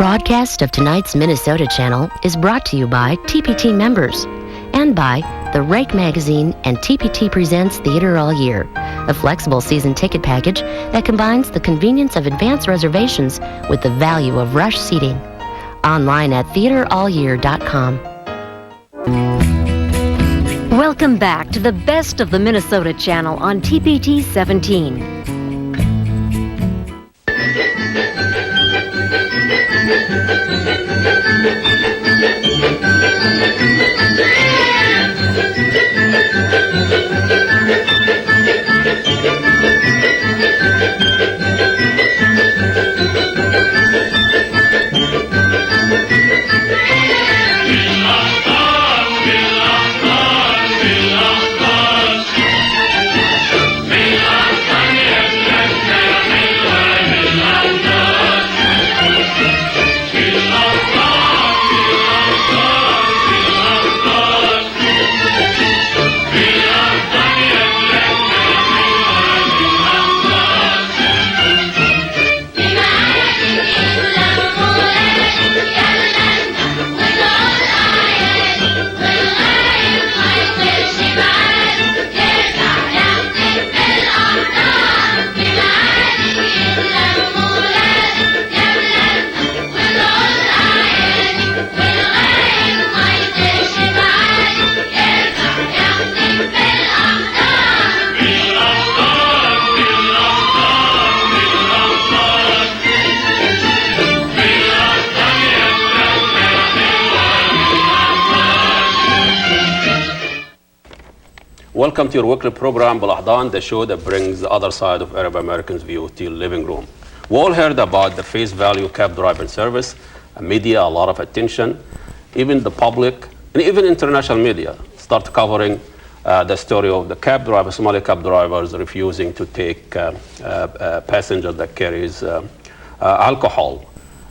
broadcast of tonight's Minnesota channel is brought to you by TPT members and by The Rake Magazine and TPT Presents Theater All Year, a flexible season ticket package that combines the convenience of advance reservations with the value of rush seating. Online at theaterallyear.com. Welcome back to the best of the Minnesota channel on TPT 17. Welcome to your weekly program, Balahdan, the show that brings the other side of Arab Americans' view to your living room. We all heard about the face value cab driving service, media, a lot of attention, even the public, and even international media start covering the story of the cab drivers, Somali cab drivers refusing to take passengers that carries alcohol.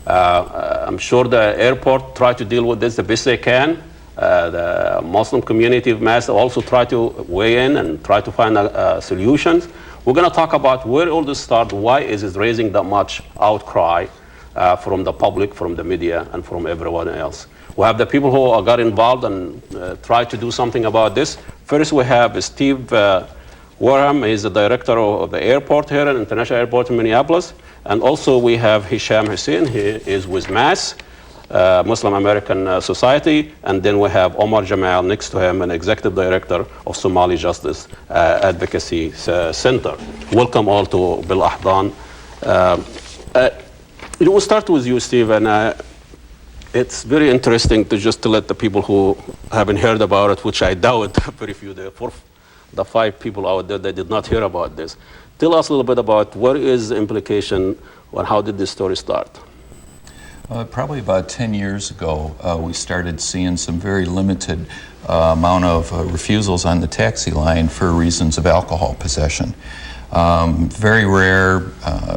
I'm sure the airport try to deal with this the best they can. The Muslim community of Mass also try to weigh in and try to find solutions. We're going to talk about where all this started, why is it raising that much outcry from the public, from the media, and from everyone else. We have the people who got involved and try to do something about this. First, we have Steve Warham. He's the director of the airport here, at International Airport in Minneapolis. And also we have Hisham Hussein. He is with Mass. Muslim American Society, and then we have Omar Jamal next to him, an executive director of Somali Justice Advocacy Center. Welcome all to Balahdan. We'll start with you, Steve, and it's very interesting to just to let the people who haven't heard about it, which I doubt very few, the 5 people out there that did not hear about this. Tell us a little bit about what is the implication and how did this story start? Probably about 10 years ago, we started seeing some very limited amount of refusals on the taxi line for reasons of alcohol possession. Very rare.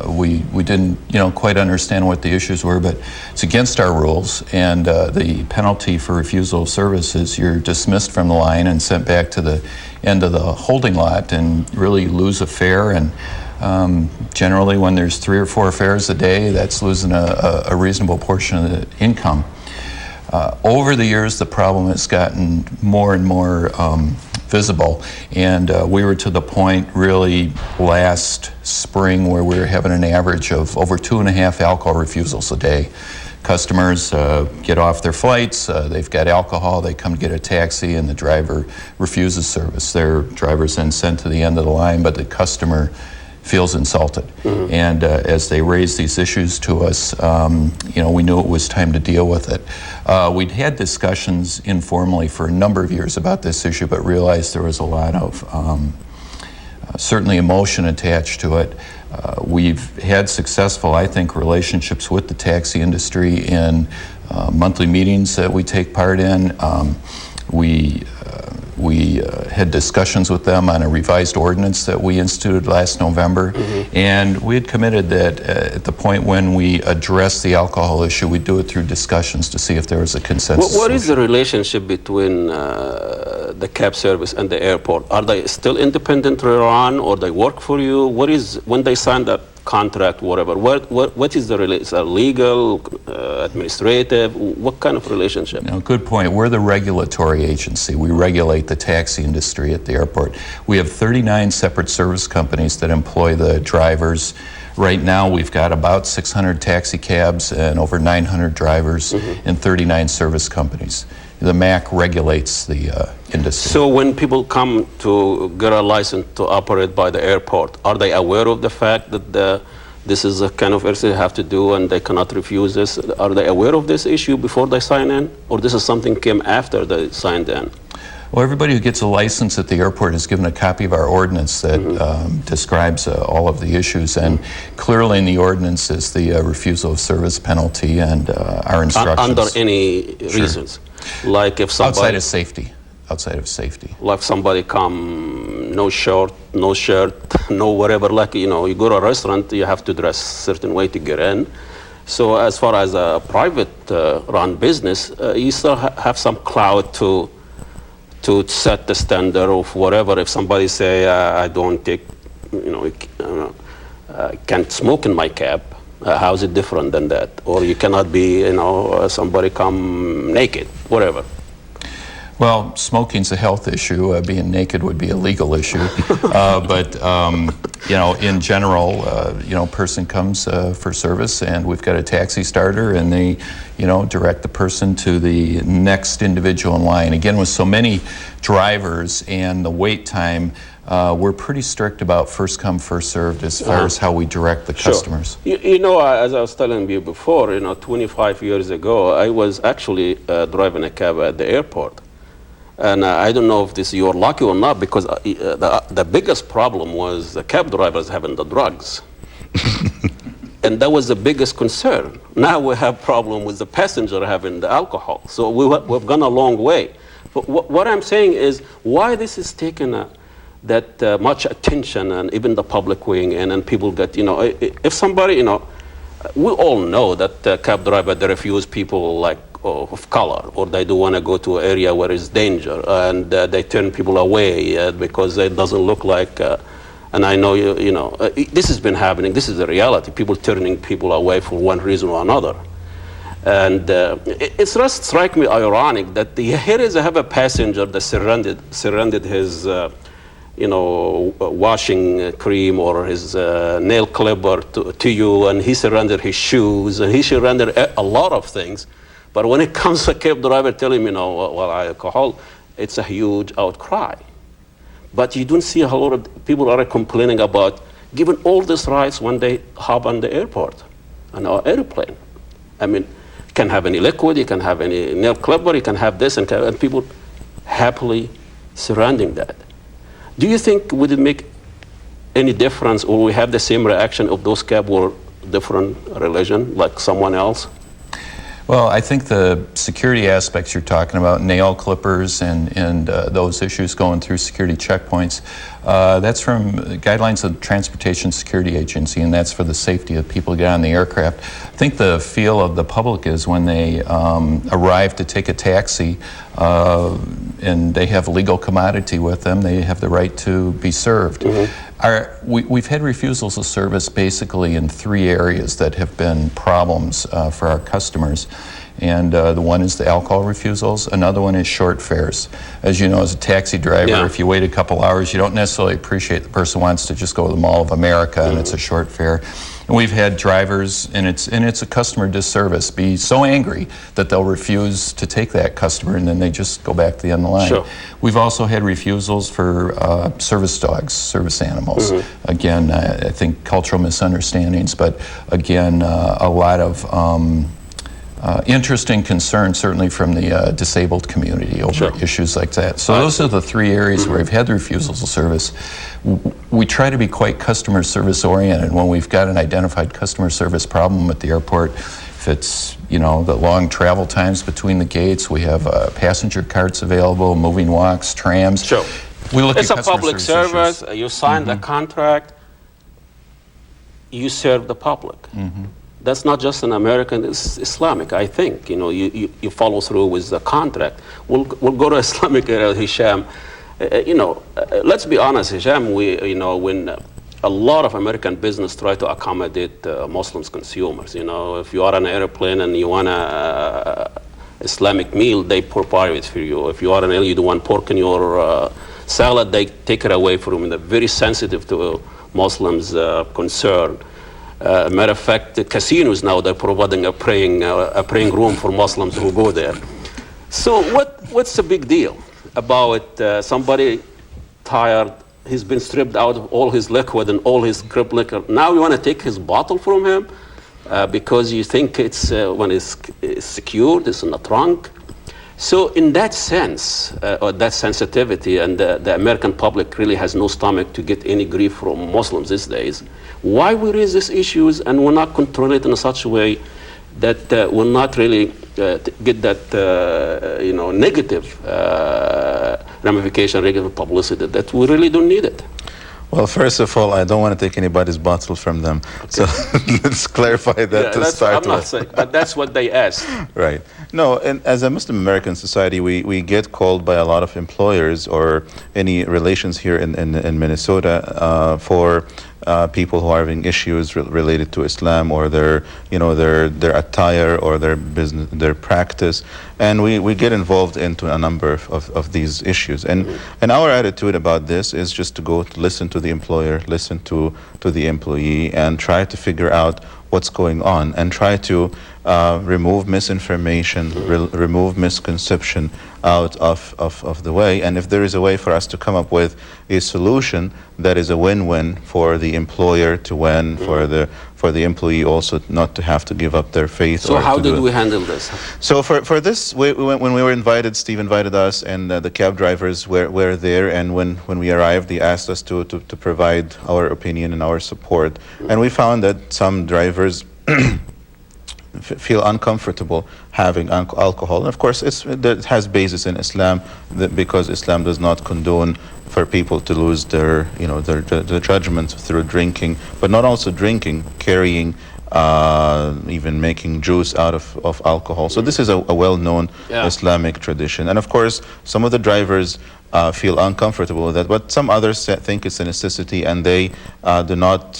We didn't quite understand what the issues were, but it's against our rules, and the penalty for refusal of service is you're dismissed from the line and sent back to the end of the holding lot and really lose a fare. And generally, when there's 3 or 4 fares a day, that's losing a reasonable portion of the income. Over the years, the problem has gotten more and more visible, and we were to the point really last spring where we were having an average of over 2.5 alcohol refusals a day. Customers get off their flights, they've got alcohol, they come to get a taxi, and the driver refuses service. Their driver's then sent to the end of the line, but the customer feels insulted. Mm-hmm. And as they raised these issues to us, we knew it was time to deal with it. We'd had discussions informally for a number of years about this issue, but realized there was a lot of certainly emotion attached to it. We've had successful, I think, relationships with the taxi industry in monthly meetings that we take part in. We had discussions with them on a revised ordinance that we instituted last November, mm-hmm. and we had committed that at the point when we address the alcohol issue, we'd do it through discussions to see if there was a consensus. What is the relationship between the cab service and the airport? Are they still independently run, or they work for you? What is, when they signed that contract, whatever. What is the relationship? Is it legal, administrative? What kind of relationship? No, good point. We're the regulatory agency. We regulate the taxi industry at the airport. We have 39 separate service companies that employ the drivers. Right now, we've got about 600 taxi cabs and over 900 drivers in 39 service companies. The MAC regulates the industry. So when people come to get a license to operate by the airport, are they aware of the fact that this is a kind of everything they have to do and they cannot refuse this? Are they aware of this issue before they sign in? Or this is something came after they signed in? Well, everybody who gets a license at the airport is given a copy of our ordinance that describes all of the issues, and clearly in the ordinance is the refusal of service penalty and our instructions. Under any reasons? Like if somebody... Outside of safety. Like somebody come, no shirt, no whatever, like, you know, you go to a restaurant, you have to dress a certain way to get in. So as far as a private run business, you still have some clout to set the standard of whatever. If somebody say, I don't take, can't smoke in my cab, how is it different than that? Or you cannot be, somebody come naked, whatever. Well, smoking's a health issue. Being naked would be a legal issue. But in general, person comes for service, and we've got a taxi starter, and they, direct the person to the next individual in line. Again, with so many drivers and the wait time, we're pretty strict about first come, first served as far as how we direct the customers. As I was telling you before, 25 years ago, I was actually driving a cab at the airport. And I don't know if you're lucky or not, because the biggest problem was the cab drivers having the drugs. And that was the biggest concern. Now we have problem with the passenger having the alcohol. So we've gone a long way. But what I'm saying is, why this is taking that much attention, and even the public weighing in, and people get, if somebody, we all know that cab driver, they refuse people like of color, or they do want to go to an area where it's danger, and they turn people away because it doesn't look like, and I know, this has been happening. This is the reality. People turning people away for one reason or another. And it's just strike me ironic that here is I have a passenger that surrendered his washing cream or his nail clipper to you, and he surrendered his shoes, and he surrendered a lot of things. But when it comes to a cab driver telling him, alcohol, it's a huge outcry. But you don't see a lot of people are complaining about giving all these rights when they hop on the airport, on our airplane. I mean, you can have any liquid, you can have any nail clipper, you can have this, and people happily surrounding that. Do you think would it make any difference, or we have the same reaction if those cab were different religion, like someone else? Well, I think the security aspects you're talking about, nail clippers and those issues going through security checkpoints, that's from guidelines of the Transportation Security Agency, and that's for the safety of people who get on the aircraft. I think the feel of the public is when they arrive to take a taxi and they have legal commodity with them, they have the right to be served. We've had refusals of service basically in 3 areas that have been problems for our customers. And the one is the alcohol refusals. Another one is short fares. As you know, as a taxi driver, if you wait a couple hours, you don't necessarily appreciate the person wants to just go to the Mall of America and it's a short fare. And we've had drivers, and it's a customer disservice, be so angry that they'll refuse to take that customer, and then they just go back to the end of the line. We've also had refusals for service dogs, service animals. Again, I think cultural misunderstandings, but again, a lot of interesting concern, certainly from the disabled community over issues like that. So those are the 3 areas where we've had the refusals of service. We try to be quite customer service oriented. When we've got an identified customer service problem at the airport, if it's, the long travel times between the gates, we have passenger carts available, moving walks, trams. We look it's at a public service. You sign the contract, you serve the public. That's not just an American, it's Islamic, I think. You follow through with the contract. We'll go to Islamic area, Hisham. Let's be honest, Hisham, when a lot of American business try to accommodate Muslims consumers. You know, if you are on an airplane and you want a Islamic meal, they prepare it for you. If you are an you do want pork in your salad, they take it away from you. They're very sensitive to Muslims' concern. Matter of fact, the casinos now, they're providing a praying room for Muslims who go there. So what's the big deal about somebody tired, he's been stripped out of all his liquid and all his crib liquor. Now you want to take his bottle from him because you think it's when it's secured, it's in the trunk. So in that sense, or that sensitivity, and the American public really has no stomach to get any grief from Muslims these days, why we raise these issues and we're not control it in such a way that will not really get that negative ramification, negative publicity, that we really don't need it. Well, first of all, I don't want to take anybody's bottle from them. Okay. So let's clarify that to start with. I'm not saying, but that's what they asked. Right. No, and as a Muslim American society, we get called by a lot of employers or any relations here in Minnesota for people who are having issues related to Islam or their attire or their business, their practice, and we get involved into a number of these issues. And our attitude about this is just to go to listen to the employer, listen to the employee, and try to figure out what's going on and try to remove misinformation, remove misconception out of the way. And if there is a way for us to come up with a solution that is a win-win for the employer to win, for the employee also not to have to give up their faith. So how did we handle this? So for this, when we were invited, Steve invited us, and the cab drivers were there, and when we arrived, they asked us to provide our opinion and our support. And we found that some drivers feel uncomfortable having alcohol. And of course, it has basis in Islam, because Islam does not condone for people to lose their judgment through drinking, but not also drinking, carrying, even making juice out of alcohol. So this is a well-known Islamic tradition. And of course, some of the drivers feel uncomfortable with that, but some others think it's a necessity, and they do not,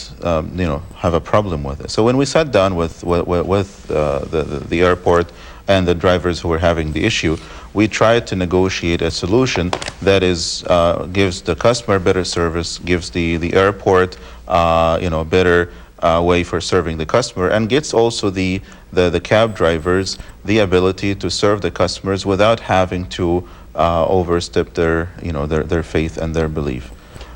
have a problem with it. So when we sat down with the airport and the drivers who were having the issue, we tried to negotiate a solution that is gives the customer better service, gives the airport better way for serving the customer, and gets also the cab drivers the ability to serve the customers without having to overstep their faith and their belief.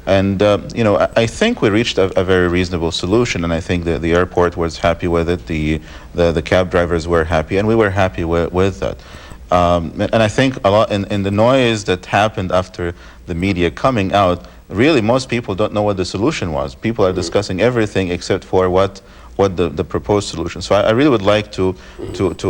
And I think we reached a very reasonable solution, and I think that the airport was happy with it, the cab drivers were happy, and we were happy with that. And I think a lot in the noise that happened after the media coming out, really most people don't know what the solution was. People are discussing everything except for what the proposed solution. So I really would like to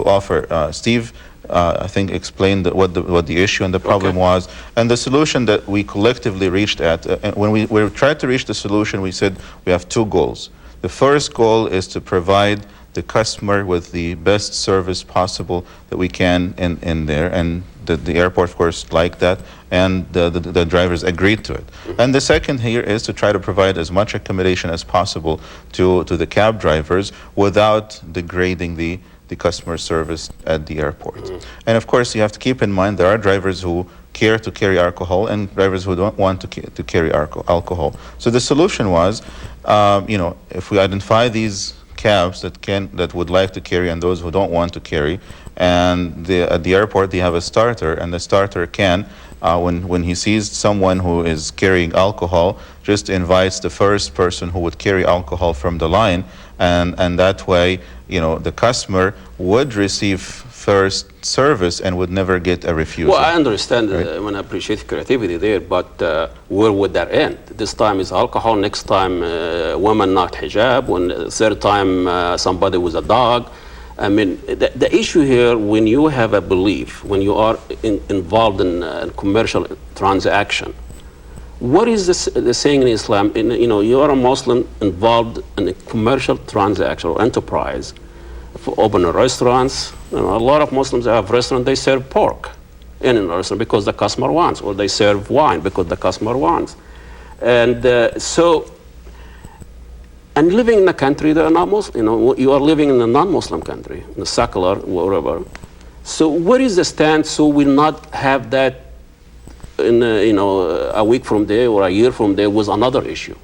offer Steve. I think explained what the issue and the problem was, and the solution that we collectively reached at. When we tried to reach the solution, we said we have two goals. The first goal is to provide the customer with the best service possible that we can in there, and the airport, of course, liked that, and the drivers agreed to it. And the second here is to try to provide as much accommodation as possible to the cab drivers without degrading the customer service at the airport. And of course, you have to keep in mind there are drivers who care to carry alcohol and drivers who don't want to carry alcohol. So the solution was, if we identify these cabs that would like to carry and those who don't want to carry, and at the airport they have a starter, and the starter can, when he sees someone who is carrying alcohol, just invites the first person who would carry alcohol from the line, and that way, the customer would receive first service and would never get a refusal. Well, I understand, and I appreciate creativity there, but where would that end? This time is alcohol, next time women not hijab, third time somebody with a dog. I mean, the issue here, when you have a belief, when you are involved in a commercial transaction, what is the saying in Islam? You are a Muslim involved in a commercial transaction or enterprise. For opening restaurants, a lot of Muslims have restaurants, they serve pork in a restaurant because the customer wants, or they serve wine because the customer wants. And so and living in a country that are not Muslim, you are living in a non-Muslim country, in a secular, wherever. So what is the stand so we'll not have that in a week from there or a year from there was another issue?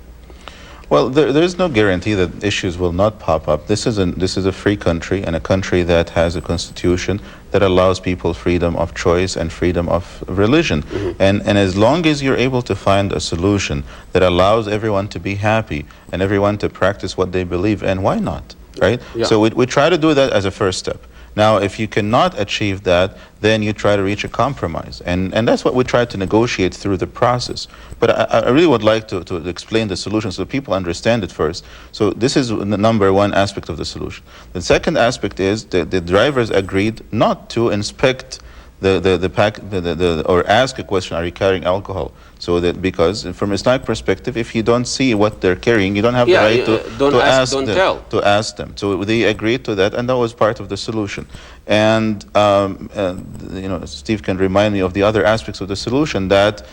Well, there is no guarantee that issues will not pop up. This is a free country, and a country that has a constitution that allows people freedom of choice and freedom of religion. And as long as you're able to find a solution that allows everyone to be happy and everyone to practice what they believe in, why not, right? Yeah. So we try to do that as a first step. Now, if you cannot achieve that, then you try to reach a compromise. And that's what we try to negotiate through the process. But I really would like to explain the solution so people understand it first. So this is the number one aspect of the solution. The second aspect is that the drivers agreed not to inspect or ask a question, are you carrying alcohol? So that, because from Islamic perspective, if you don't see what they're carrying, you don't have the right to ask them. So they agreed to that, and that was part of the solution. And Steve can remind me of the other aspects of the solution that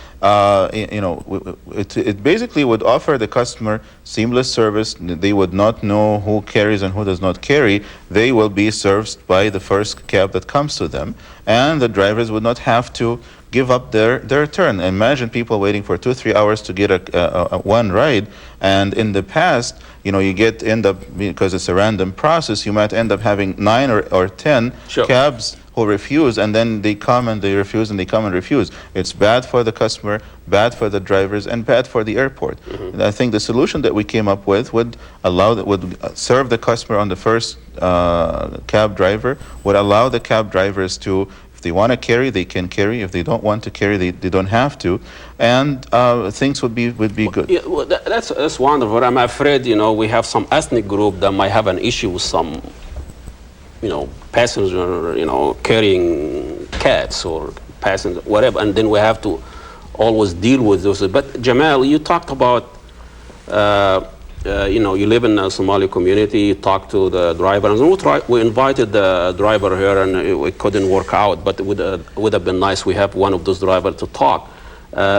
it basically would offer the customer seamless service. They would not know who carries and who does not carry. They will be served by the first cab that comes to them, and the drivers would not have to give up their turn. Imagine people waiting for 2-3 hours to get a one ride, and in the past, you end up, because it's a random process, you might end up having 9 or 10 cabs who refuse, and then they come and they refuse, and they come and refuse. It's bad for the customer, bad for the drivers, and bad for the airport. And I think the solution that we came up with would serve the customer on the first cab driver, would allow the cab drivers to, if they want to carry, they can carry. If they don't want to carry, they don't have to, and things would be good. Yeah, well, that's wonderful. I'm afraid we have some ethnic group that might have an issue with some passenger carrying cats or passenger whatever, and then we have to always deal with those. But Jamal, you talked about you live in a Somali community, you talk to the driver, and we invited the driver here, and it couldn't work out, but it would have been nice we have one of those drivers to talk.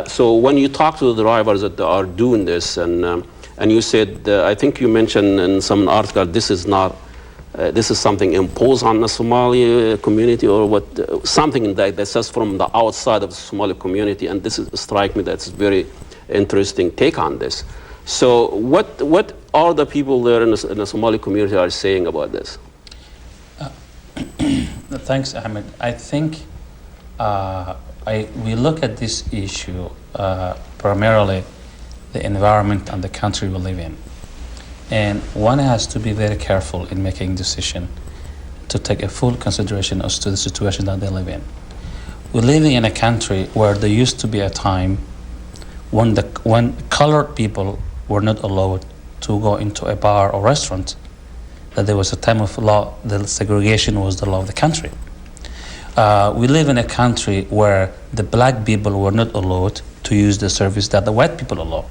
So when you talk to the drivers that are doing this, and you said, I think you mentioned in some article, this is something imposed on the Somali community, or what? Something that says from the outside of the Somali community, and this strike me that's very interesting take on this. So what are the people there in the Somali community are saying about this? Thanks, Ahmed. I think we look at this issue primarily the environment and the country we live in. And one has to be very careful in making decision to take a full consideration as to the situation that they live in. We're living in a country where there used to be a time when colored people were not allowed to go into a bar or restaurant, that there was a time of law, the segregation was the law of the country. We live in a country where the black people were not allowed to use the service that the white people allow.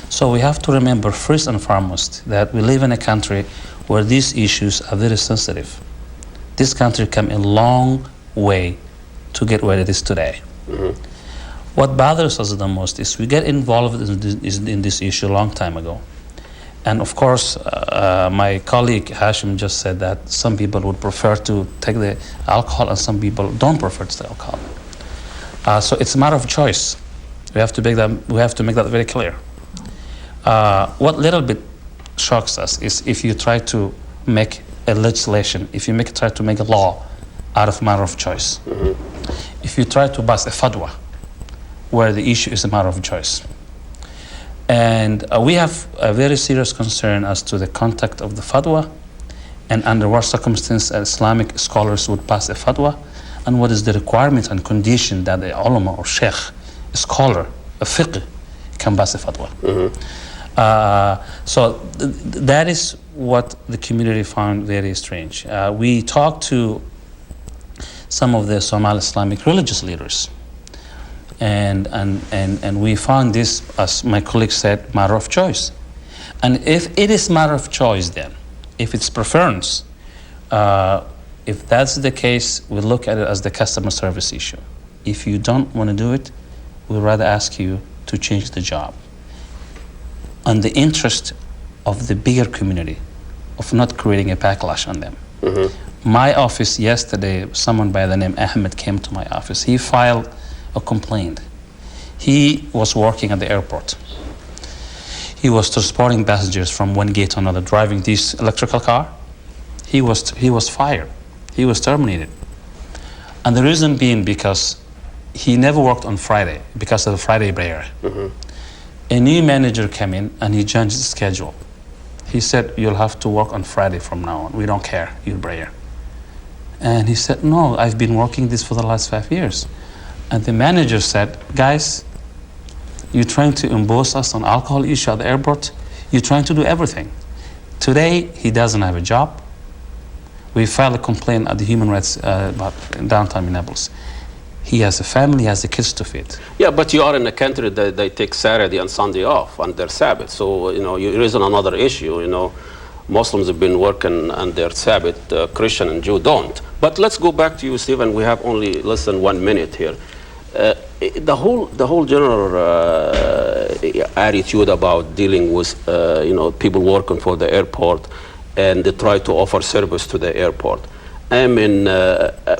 So we have to remember first and foremost that we live in a country where these issues are very sensitive. This country came a long way to get where it is today. What bothers us the most is we get involved in this issue a long time ago. And of course, my colleague Hashim just said that some people would prefer to take the alcohol and some people don't prefer to take alcohol. So it's a matter of choice. We have to make that very clear. What little bit shocks us is if you try to make a legislation, if you try to make a law out of matter of choice. If you try to pass a fatwa where the issue is a matter of choice. And we have a very serious concern as to the content of the fatwa and under what circumstances Islamic scholars would pass a fatwa and what is the requirement and condition that the ulama or sheikh, a scholar, a fiqh, can pass a fatwa. So that is what the community found very strange. We talked to some of the Somali Islamic religious leaders, and we found this, as my colleague said, matter of choice. And if it is matter of choice, then if it's preference, if that's the case, we look at it as the customer service issue. If you don't want to do it, we'd rather ask you to change the job. And the interest of the bigger community, of not creating a backlash on them. My office yesterday, someone by the name Ahmed came to my office. He filed a complaint. He was working at the airport. He was transporting passengers from one gate to another, driving this electrical car. He was fired. He was terminated. And the reason being because he never worked on Friday because of the Friday prayer. A new manager came in and he changed the schedule. He said, you'll have to work on Friday from now on. We don't care, your prayer. And he said, no, I've been working this for the last 5 years. And the manager said, guys, you're trying to impose us on alcohol issue at the airport. You're trying to do everything. Today, he doesn't have a job. We filed a complaint at the human rights about downtown Minneapolis. He has a family, he has the kids to feed. Yeah, but you are in a country that they take Saturday and Sunday off on their Sabbath. So, you raise another issue, Muslims have been working on their Sabbath, Christian and Jew don't. But let's go back to you, Stephen. We have only less than 1 minute here. The whole general attitude about dealing with, people working for the airport and they try to offer service to the airport. I mean,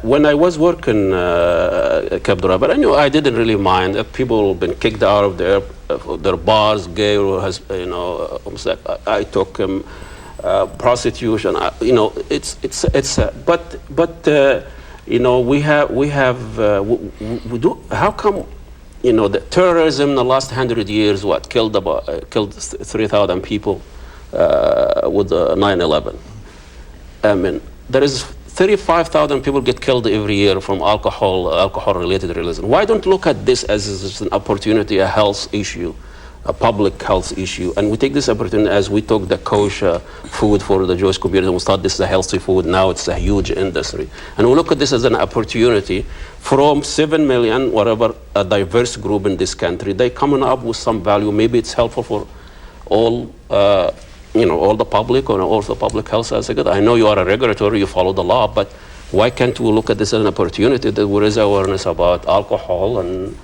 when I was working cab driver, I didn't really mind if people have been kicked out of their bars, gay or has, I took prostitution. How come, the terrorism in the last 100 years, killed 3,000 people with 9/11. I mean, there is 35,000 people get killed every year from alcohol-related reasons. Why don't look at this as an opportunity, a health issue, a public health issue, and we take this opportunity as we took the kosher food for the Jewish community. We thought this is a healthy food. Now it's a huge industry, and we look at this as an opportunity from 7 million, whatever, a diverse group in this country. They coming up with some value. Maybe it's helpful for all. All the public or all the public health as a good. I know you are a regulatory, you follow the law, but why can't we look at this as an opportunity that there is awareness about alcohol and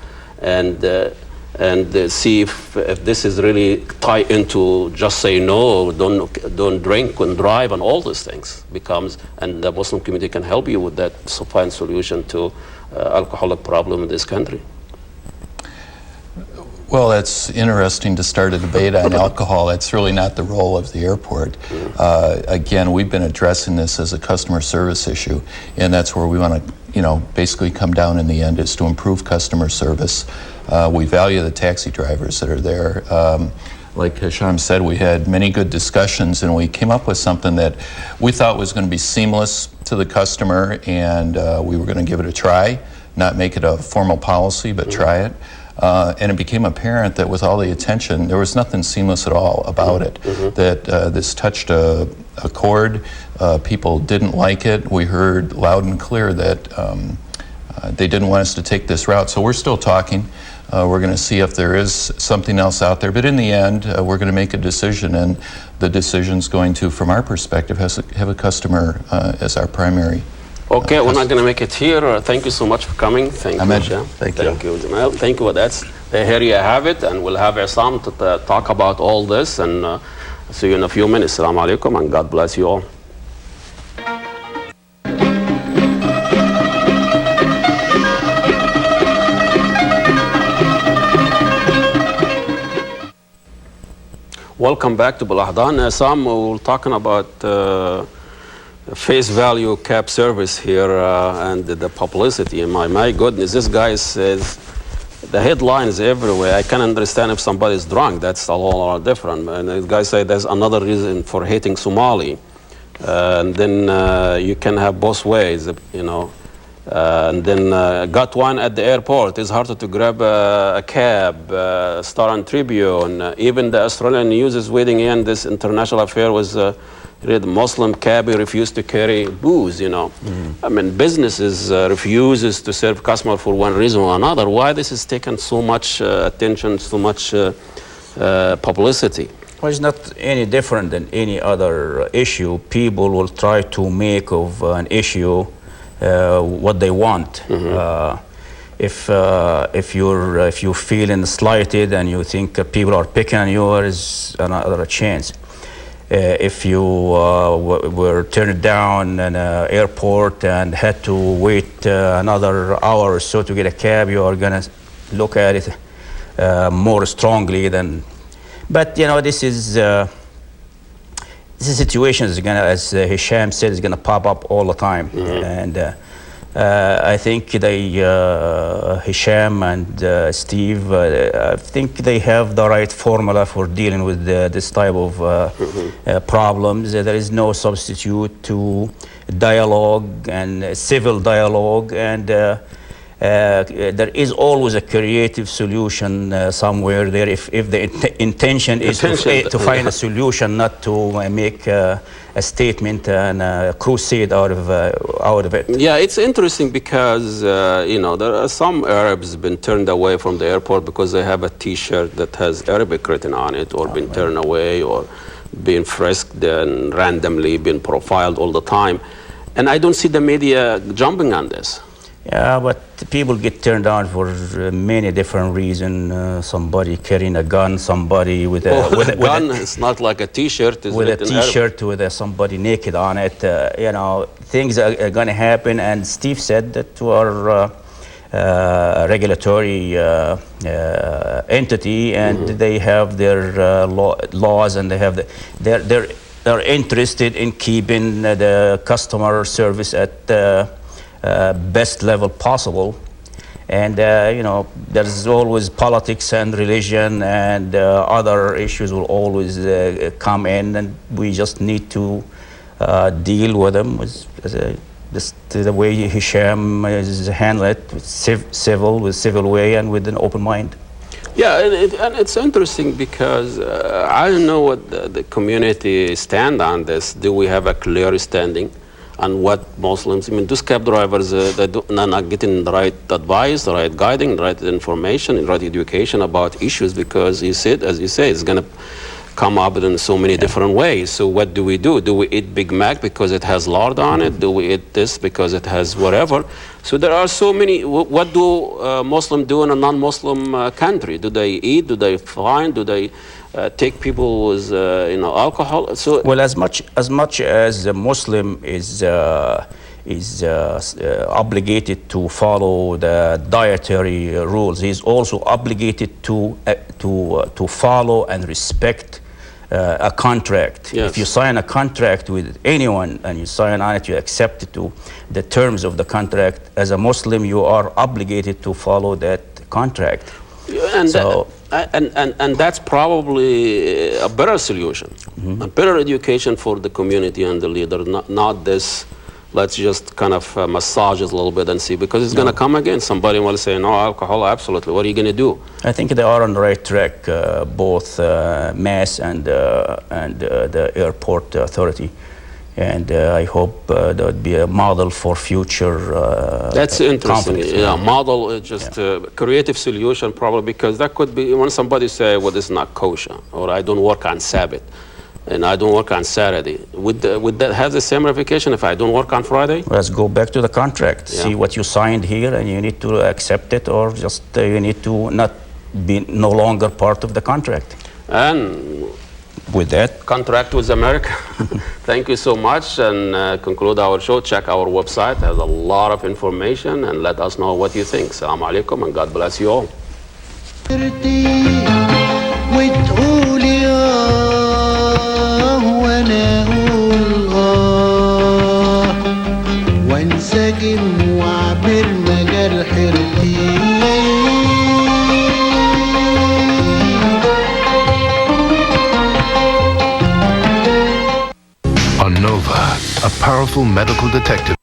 see if this is really tied into just say no, don't drink and drive and all these things and the Muslim community can help you with that to find solution to alcoholic problem in this country. Well, it's interesting to start a debate on alcohol. It's really not the role of the airport. Again, we've been addressing this as a customer service issue, and that's where we want to, basically come down in the end is to improve customer service. We value the taxi drivers that are there. Like Hisham said, we had many good discussions, and we came up with something that we thought was going to be seamless to the customer, and we were going to give it a try, not make it a formal policy, but try it. And it became apparent that with all the attention, there was nothing seamless at all about it. That this touched a chord. People didn't like it. We heard loud and clear that they didn't want us to take this route. So we're still talking. We're going to see if there is something else out there. But in the end, we're going to make a decision, and the decision's going to, from our perspective, have a customer as our primary. Okay, we're not going to make it here. Thank you so much for coming. Thank you, Sham. Thank you, Jamal. Thank you. Here you have it, and we'll have Isam to talk about all this, and see you in a few minutes. Assalamu alaikum, and God bless you all. Welcome back to Balahdan. Isam, we're talking about face value cab service here and the publicity. My goodness, this guy says the headlines everywhere. I can understand if somebody's drunk. That's a lot different. And the guy said there's another reason for hating Somali. And then you can have both ways, And then got one at the airport. It's harder to grab a cab, Star and Tribune. Even the Australian news is waiting in. This international affair was the Muslim cabbie refused to carry booze, I mean, businesses refuses to serve customer for one reason or another. Why this is taken so much attention, so much publicity? Well, it's not any different than any other issue. People will try to make of an issue what they want. If you're feeling slighted and you think people are picking on you, there is another chance. if you were turned down in an airport and had to wait another hour or so to get a cab, you are going to look at it more strongly than. But this situation is going to, as Hisham said, is going to pop up all the time. And I think Hisham and Steve, I think they have the right formula for dealing with this type of problems. There is no substitute to dialogue and civil dialogue, and there is always a creative solution somewhere there if the intention is to find a solution, not to make a statement and a crusade out of it. Yeah, it's interesting because there are some Arabs been turned away from the airport because they have a T-shirt that has Arabic written on it, or been turned away, or been frisked and randomly been profiled all the time, and I don't see the media jumping on this. Yeah, but people get turned down for many different reasons. Somebody carrying a gun, somebody with a gun. It's not like a T-shirt. With a T-shirt with somebody naked on it. Things are going to happen. And Steve said that to our regulatory entity, and they have their laws, and they have they're interested in keeping the customer service at best level possible, and there's always politics and religion and other issues will always come in, and we just need to deal with them just the way Hisham is handled it, with civil way and with an open mind. Yeah, and it's interesting because I don't know what the community stand on this. Do we have a clear standing on what Muslims, those cab drivers, they're not getting the right advice, the right guiding, the right information, the right education about issues, because as you say, it's going to come up in so many different ways. So what do we do? Do we eat Big Mac because it has lard on it? Do we eat this because it has whatever? So there are so many. What do Muslims do in a non-Muslim country? Do they eat? Do they find? Do they take people with alcohol? So well, as much as a Muslim is obligated to follow the dietary rules, he is also obligated to follow and respect a contract. Yes. If you sign a contract with anyone and you sign on it, you accept it to the terms of the contract. As a Muslim, you are obligated to follow that contract. And so. And that's probably a better solution, a better education for the community and the leader, not this, let's just kind of massage it a little bit and see, because it's going to come again. Somebody will say, no, alcohol, absolutely. What are you going to do? I think they are on the right track, both MAS and the airport authority. And I hope that would be a model for future That's interesting. conflicts. Yeah, model, just a creative solution probably, because that could be when somebody say, well, this is not kosher, or I don't work on Sabbath, and I don't work on Saturday. Would that have the same ramification if I don't work on Friday? Let's go back to the contract. Yeah. See what you signed here, and you need to accept it, or just you need to not be no longer part of the contract. And with that, contract with America. Thank you so much, and conclude our show. Check our website, it has a lot of information, and let us know what you think. Assalamu alaikum, and God bless you all. A powerful medical detective